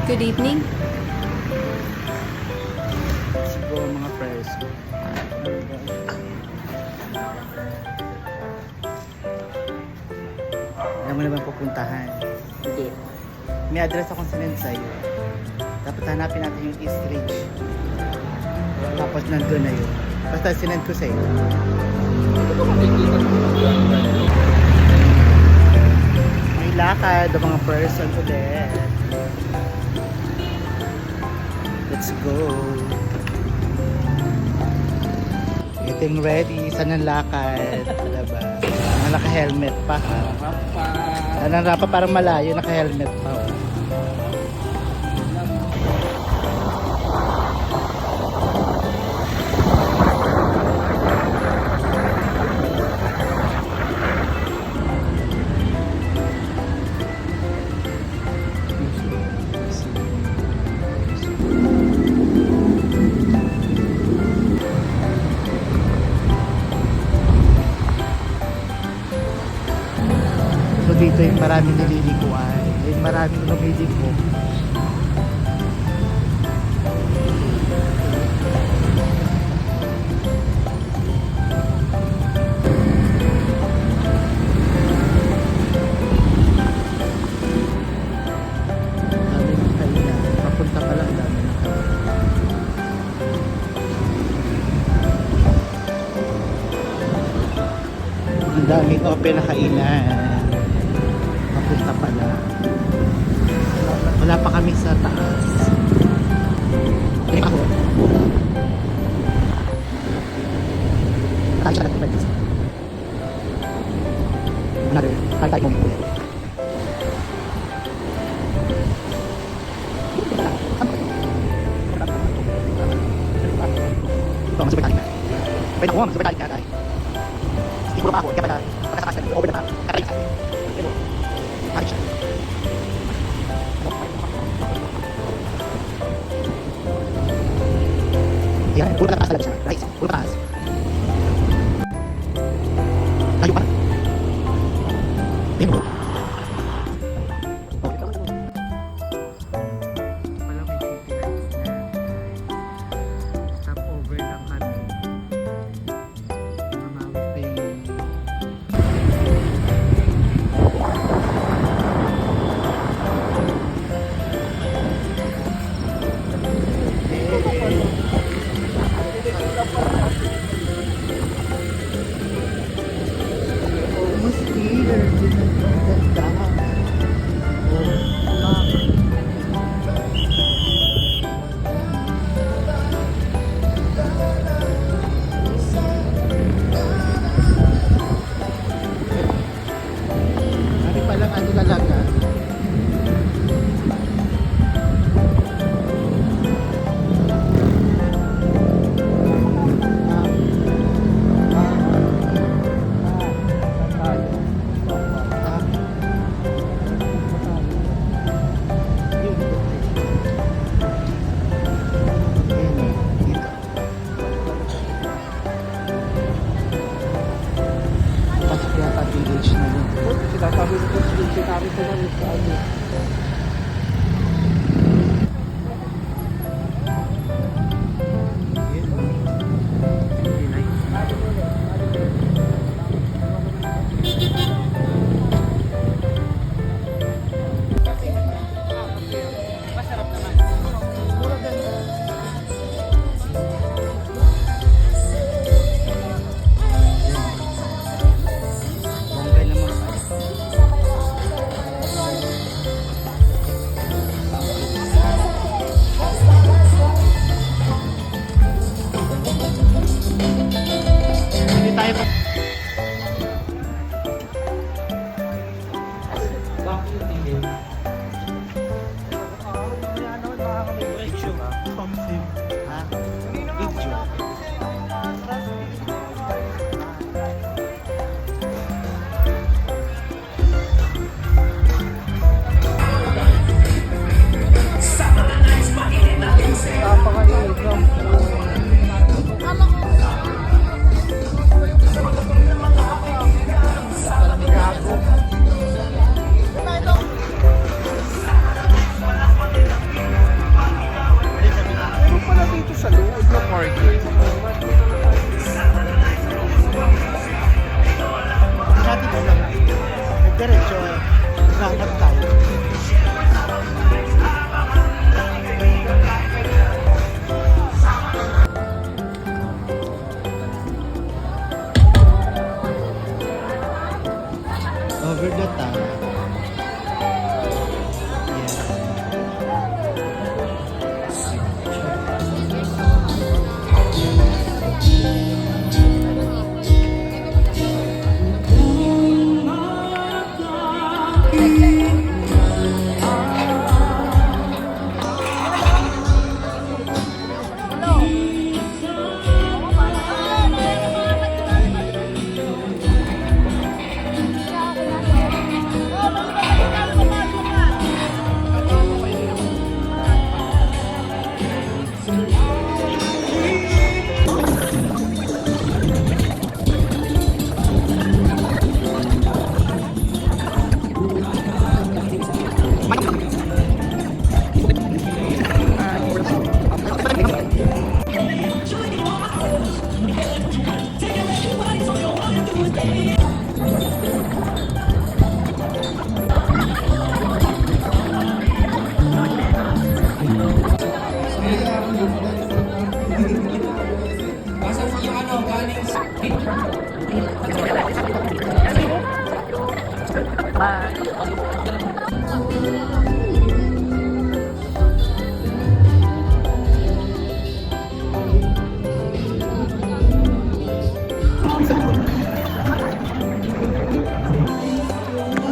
Good evening. Siguro mga friends. Alam mo na bang pupuntahan? Hindi. May address akong sinend sa'yo. Dapat hanapin natin yung East Ridge. Tapos nandun na yun. Basta sinend ko sa'yo. May lakad ang mga person ulit. Let's go. Getting ready. Saan ang lakad? Diba? Naka-helmet pa ha. Anong rapa parang malayo, naka-helmet pa. Oh. So dito yung maraming nililikuan, yung maraming lumiliko. Dami ng kainan, papunta pa lang dami ng kainan. Ang daming open na kainan. Papunta pala. Wala pa kami sa taas. Hindi ako. Tayo siya natin. Tayo mo muna. Ito, masubay tayo na. Pwede ako, masubay tayo na. Siguro pa ako, kaya pala pagkatakas na over na pa. Kakain sa akin. Kakain siya. Yan, puro ka taas talaga siya. Right, puro ka taas. Tayo pa. Yan mo. Wala may city lights na. Stop over lang kami. Mamawit pa yung almost here. Ganda. Ano palang ano talaga? Pasok yata PH na yun. Sinasabi ko sinabi ko na sa ano. Bongga naman pa. Hindi tayo pa. Ha? Video. Napakainit no.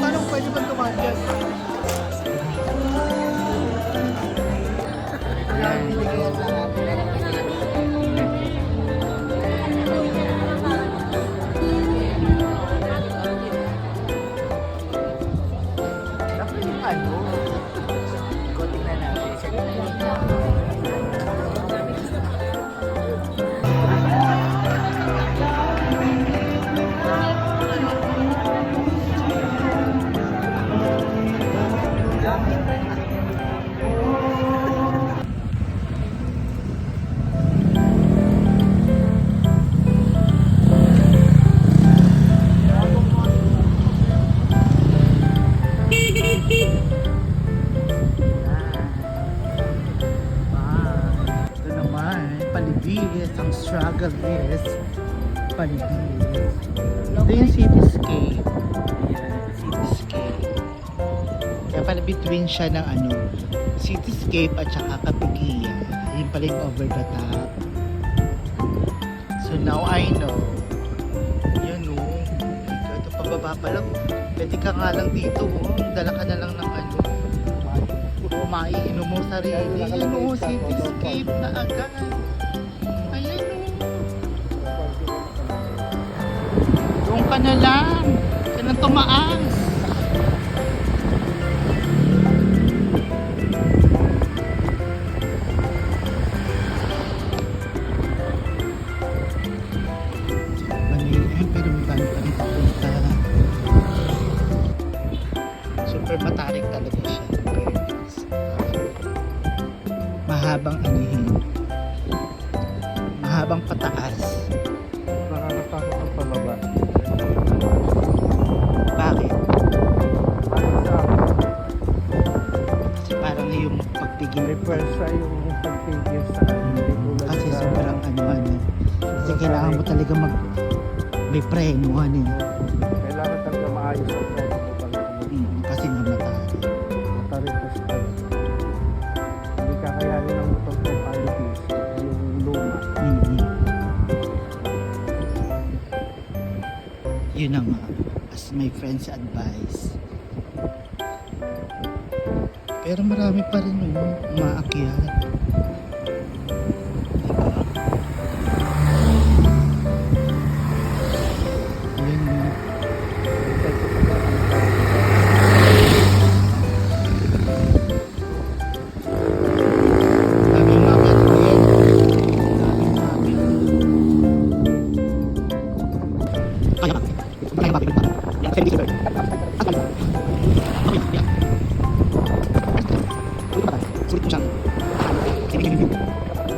Paano pwede ba tumaan dyan? Ito naman, Palibis. Ang struggle is Palibis. Ito yung cityscape. Ayan, cityscape. Kaya pala between siya ng ano, cityscape at saka Kapigian. Yun pala yung over the top. So now I know. Yan o. Ito pababa pa lang. Pwede ka nga lang dito. Oh. Dala ka na lang ng ano. Maiinom mo sarili. Ayan o, cityscape na agad. Ayan o. Doon ka na lang. Ka nang tumaas. Manihin, pero may dami pa rin papunta. Super matarik talaga siya. Mahabang anihin. Mahabang pataas. Nakakatakot ang pababa. Bakit? Bakit sa akin? Kasi parang yung pagpigil. May pwersa yung pagpigil sa hindi tulad Kasi sa- sobrang ano. Kasi kailangan mo talaga may preno ano. Kailangan talaga maayos ang pwede mo pala. Kasi nga matarik. Matarik ko sa hindi kakayanin ng motor ko palibis. Yung luma. Yun na nga, as my friends advice. Pero marami pa rin umaakyat. Diba? Yun yun. Dami umakyat din. Dami umakyat. Kaya ba? Kaya ba? Kaya ba?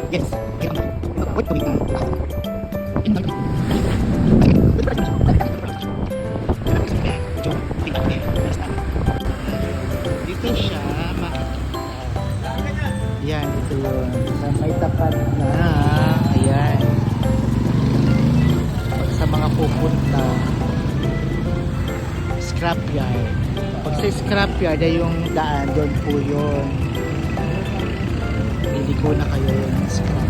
Yes. Wait, wait. Dito siya makikita. Yan, dito yun. Sa may tapat na. Ayan. Sa mga pupunta. Scrapyard. Pag sa scrapyard ay yung daan, doon po yun. Liliko na kayo ng scrap.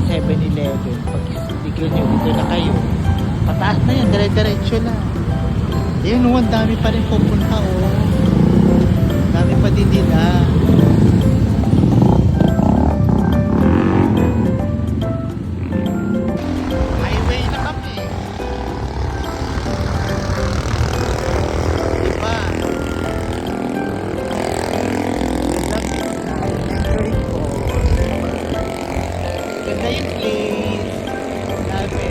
7-Eleven. Pag liliko nyo, dito na kayo. Pataas na yan, dire-diretso na. Ayan, ang dami pa rin pupunta, oh. Dami pa din nila. Highway na kami. Diba? Ganda yung place. Dami.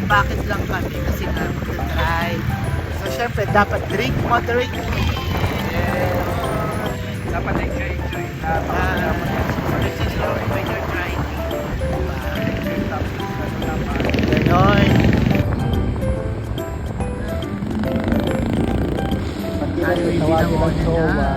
bakit lang kami kasi nga magta-try. So syempre dapat drink moderately. Dapat enjoy. This is your when you're trying. Ganon. Pati na yung tawagin ng SOA.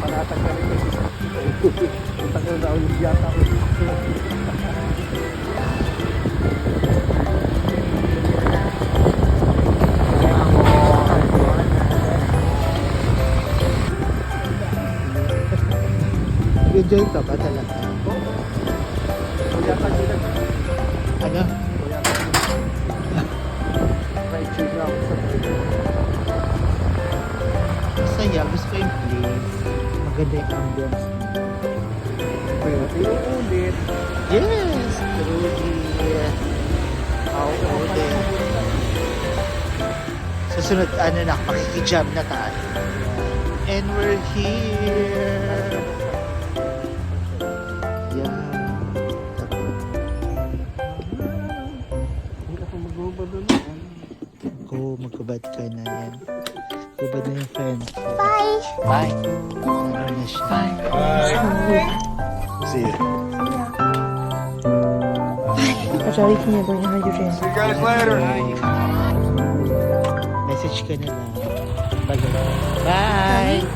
Panatag ka rin. Punta ka na ulit yata. Enjoy ka ba talaga? Kuya ka sila. Ano? Kuya ka sila. Right check na ako sa Masaya. Gusto ko yung place. Maganda yung ambience. Pero ulit. Yes! Truly. Ulit. Susunod, ano na, makikijam na tayo. And we're here. Yeah. Hindi ako mag-ubad doon. Magkubad ka na yan. Kubad na yung friends. Bye! Bye! Ano na siya? Bye! See you. Sorry, can you bring hydrogen? See you guys later. Message ka na lang. Bye!